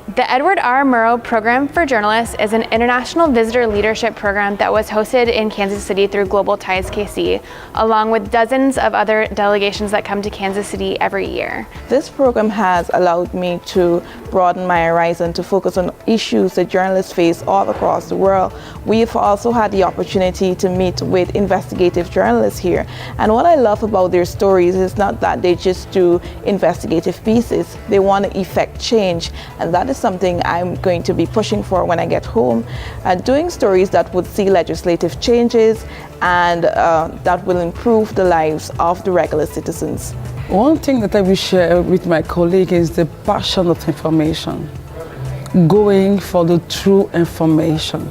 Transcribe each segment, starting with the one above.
The Edward R. Murrow Program for Journalists is an international visitor leadership program that was hosted in Kansas City through Global Ties KC, along with dozens of other delegations that come to Kansas City every year. This program has allowed me to broaden my horizon to focus on issues that journalists face all across the world. We've also had the opportunity to meet with investigative journalists here. And what I love about their stories is not that they just do investigative pieces. They want to effect change, and that is something I'm going to be pushing for when I get home, doing stories that would see legislative changes and that will improve the lives of the regular citizens. One thing that I will share with my colleague is the passion of information, going for the true information,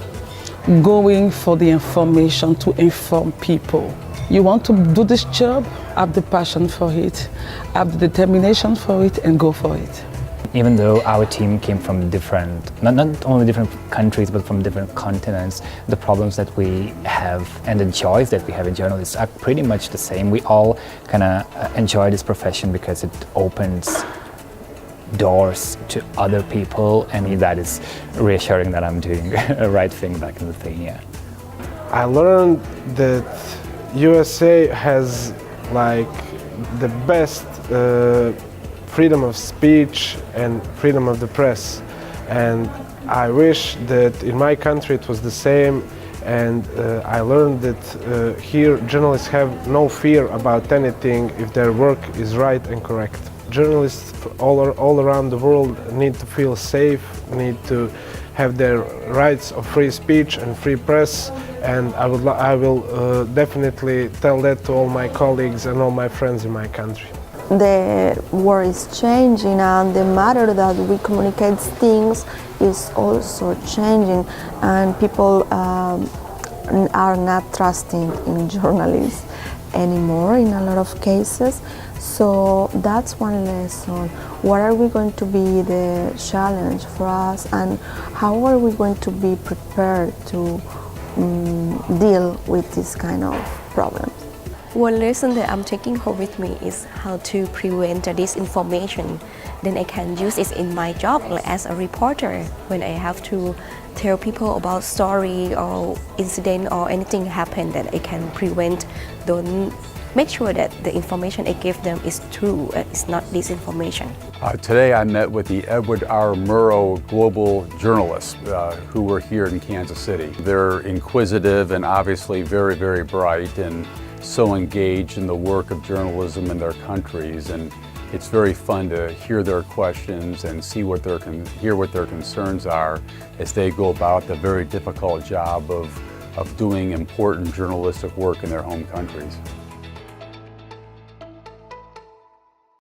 going for the information to inform people. You want to do this job, have the passion for it, have the determination for it, and go for it. Even though our team came from not only different countries, but from different continents, the problems that we have and the joys that we have in journalists are pretty much the same. We all kind of enjoy this profession because it opens doors to other people, and that is reassuring that I'm doing the right thing back in the thing, yeah. I learned that USA has like the best freedom of speech and freedom of the press, and I wish that in my country it was the same, and I learned that here journalists have no fear about anything if their work is right and correct. Journalists all around the world need to feel safe, need to have their rights of free speech and free press, and I will definitely tell that to all my colleagues and all my friends in my country. The world is changing, and the matter that we communicate things is also changing, and people are not trusting in journalists anymore in a lot of cases. So that's one lesson. What are we going to be the challenge for us, and how are we going to be prepared to deal with this kind of problems? One lesson that I'm taking home with me is how to prevent disinformation. Then I can use it in my job, like as a reporter, when I have to tell people about story or incident or anything happen, that I can prevent, don't make sure that the information I give them is true, it's not disinformation. Today I met with the Edward R. Murrow global journalists who were here in Kansas City. They're inquisitive and obviously very, very bright, and so engaged in the work of journalism in their countries, and it's very fun to hear their questions and see hear what their concerns are as they go about the very difficult job of doing important journalistic work in their home countries.